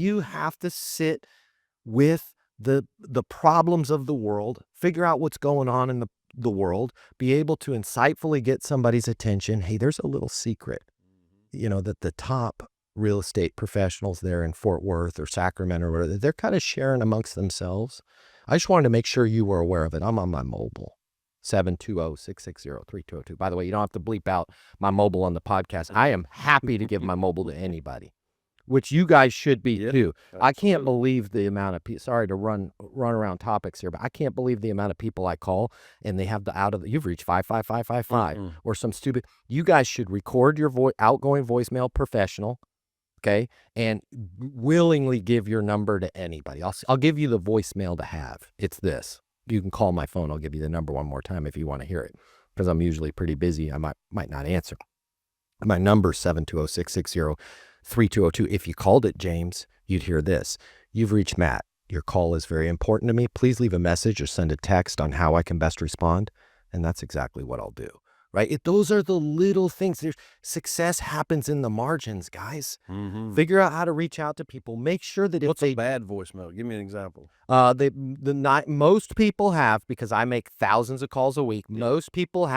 You have to sit with the problems of the world, figure out what's going on in the world, be able to insightfully get somebody's attention. Hey, there's a little secret, that the top real estate professionals there in Fort Worth or Sacramento or whatever, they're kind of sharing amongst themselves. I just wanted to make sure you were aware of it. I'm on my mobile, 720-660-3202. By the way, you don't have to bleep out my mobile on the podcast. I am happy to give my mobile to anybody, which you guys should be too. I can't believe the amount of people, sorry to run around topics here, but I can't believe the amount of people I call and they have you've reached 55555 or some stupid, you guys should record your outgoing voicemail professional. Okay. And willingly give your number to anybody. I'll give you the voicemail to have. It's this. You can call my phone. I'll give you the number one more time if you want to hear it, because I'm usually pretty busy. I might not answer. My number is 720-660-3202. If you called it James, you'd hear this. You've reached Matt. Your call is very important to me. Please leave a message or send a text on how I can best respond. And that's exactly what I'll do. Right? Those are the little things. Success happens in the margins, guys. Figure out how to reach out to people. Make sure that What's a bad voicemail? Give me an example. Most people have, because I make thousands of calls a week. Yeah. Most people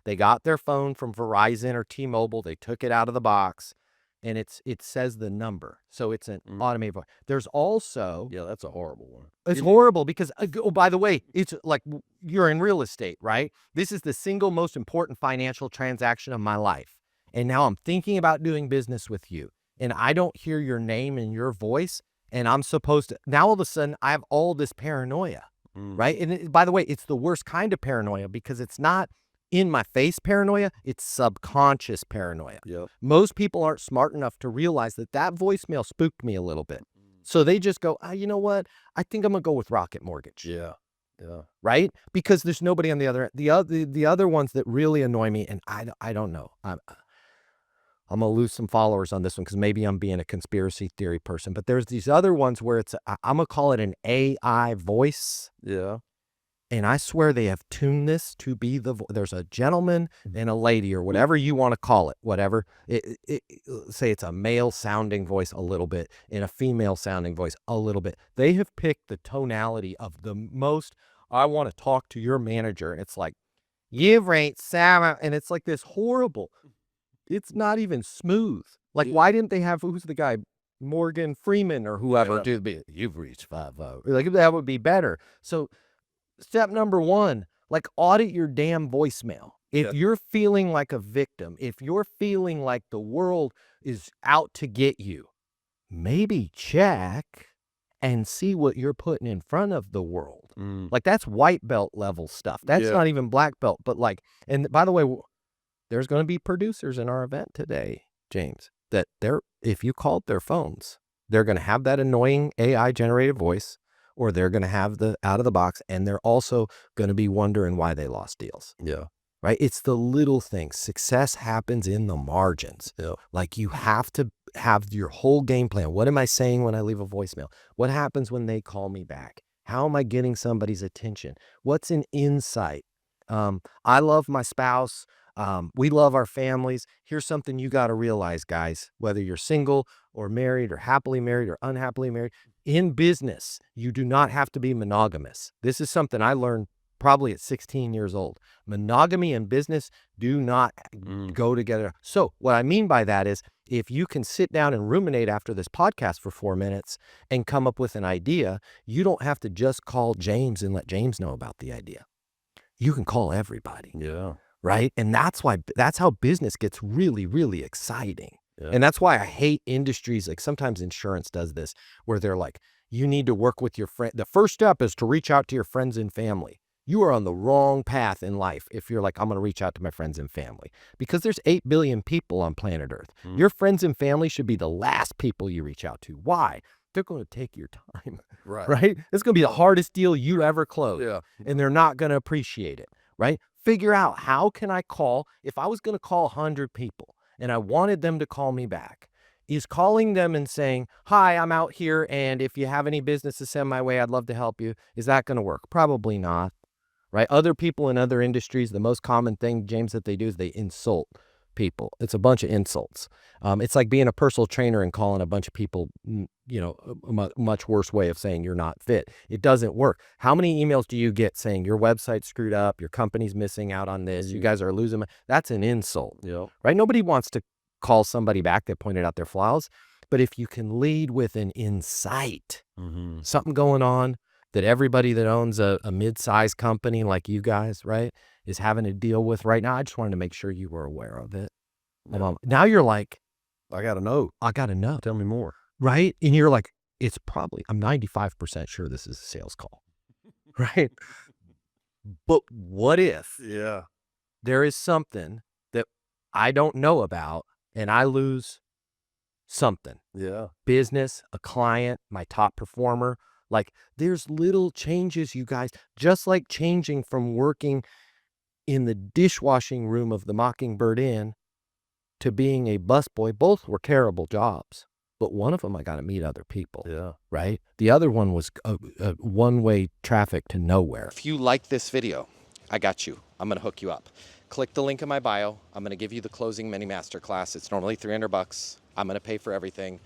they got their phone from Verizon or T-Mobile. They took it out of the box, and it says the number. So it's an automated voice. There's also... Yeah, that's a horrible one. It's horrible because, by the way, it's like you're in real estate, right? This is the single most important financial transaction of my life. And now I'm thinking about doing business with you, and I don't hear your name and your voice, and I'm supposed to... Now all of a sudden, I have all this paranoia, right? And by the way, it's the worst kind of paranoia because it's not in my face paranoia, it's subconscious paranoia. Yep. Most people aren't smart enough to realize that voicemail spooked me a little bit. So they just go, you know what? I think I'm going to go with Rocket Mortgage. Yeah. Right? Because there's nobody on the other end. The other ones that really annoy me, and I don't know. I'm going to lose some followers on this one because maybe I'm being a conspiracy theory person. But there's these other ones where I'm going to call it an AI voice. Yeah. And I swear they have tuned this to be there's a gentleman and a lady or whatever you want to call it, whatever. Say it's a male sounding voice a little bit and a female sounding voice a little bit. They have picked the tonality of the most, I want to talk to your manager. And it's like, you've reached Sarah. And it's like this horrible, it's not even smooth. Like, why didn't they have, who's the guy? Morgan Freeman or whoever. You've reached 5-0. Like, that would be better. So, step number one, like, audit your damn voicemail. If you're feeling like a victim, if you're feeling like the world is out to get you, maybe check and see what you're putting in front of the world. Like, that's white belt level stuff. That's not even black belt. But like, and by the way, there's going to be producers in our event today, James, that if you called their phones, they're going to have that annoying AI generated voice, or they're going to have the out of the box, and they're also going to be wondering why they lost deals. Yeah. Right? It's the little things. Success happens in the margins. Yeah. Like, you have to have your whole game plan. What am I saying when I leave a voicemail? What happens when they call me back? How am I getting somebody's attention? What's an insight? I love my spouse. We love our families. Here's something you got to realize, guys, whether you're single or married or happily married or unhappily married. In business, you do not have to be monogamous. This is something I learned probably at 16 years old. Monogamy and business do not go together. So what I mean by that is, if you can sit down and ruminate after this podcast for 4 minutes and come up with an idea, you don't have to just call James and let James know about the idea. You can call everybody. Yeah. Right? And that's how business gets really, really exciting. Yeah. And that's why I hate industries. Like, sometimes insurance does this, where they're like, you need to work with your friend. The first step is to reach out to your friends and family. You are on the wrong path in life if you're like, I'm going to reach out to my friends and family, because there's 8 billion people on planet Earth. Your friends and family should be the last people you reach out to. Why? They're going to take your time. Right? It's going to be the hardest deal you ever close. Yeah. And they're not going to appreciate it. Right? Figure out, how can I call? If I was going to call 100 people and I wanted them to call me back, is calling them and saying, hi, I'm out here, and if you have any business to send my way, I'd love to help you. Is that going to work? Probably not. Right? Other people in other industries, the most common thing, James, that they do is they insult people. It's a bunch of insults. It's like being a personal trainer and calling a bunch of people, a much worse way of saying you're not fit. It doesn't work. How many emails do you get saying your website's screwed up, your company's missing out on this, you guys are losing money? That's an insult, Yep. right? Nobody wants to call somebody back that pointed out their flaws. But if you can lead with an insight, something going on that everybody that owns a mid-sized company like you guys, right, is having to deal with right now, I just wanted to make sure you were aware of it. Yeah. Now you're like, I got to know. I got to know, Tell me more. right? And you're like, I'm 95% sure this is a sales call, right? But what if Yeah. there is something that I don't know about and I lose something? Yeah. Business, a client, my top performer. Like there's little changes, you guys, just like changing from working in the dishwashing room of the Mockingbird Inn to being a busboy. Both were terrible jobs, but one of them I got to meet other people, Yeah. right? The other one was a one-way traffic to nowhere. If you like this video, I got you. I'm going to hook you up. Click the link in my bio. I'm going to give you the closing mini masterclass. It's normally $300. I'm going to pay for everything.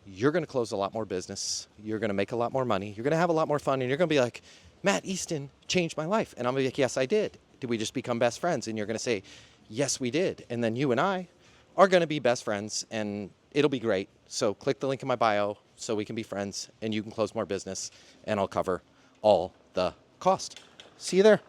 You're going to close a lot more business. You're going to make a lot more money. You're going to have a lot more fun. And you're going to be like, Matt Easton changed my life. And I'm going to be like, yes, I did. Did we just become best friends? And you're going to say, yes, we did. And then you and I are going to be best friends and it'll be great. So click the link in my bio so we can be friends and you can close more business and I'll cover all the cost. See you there.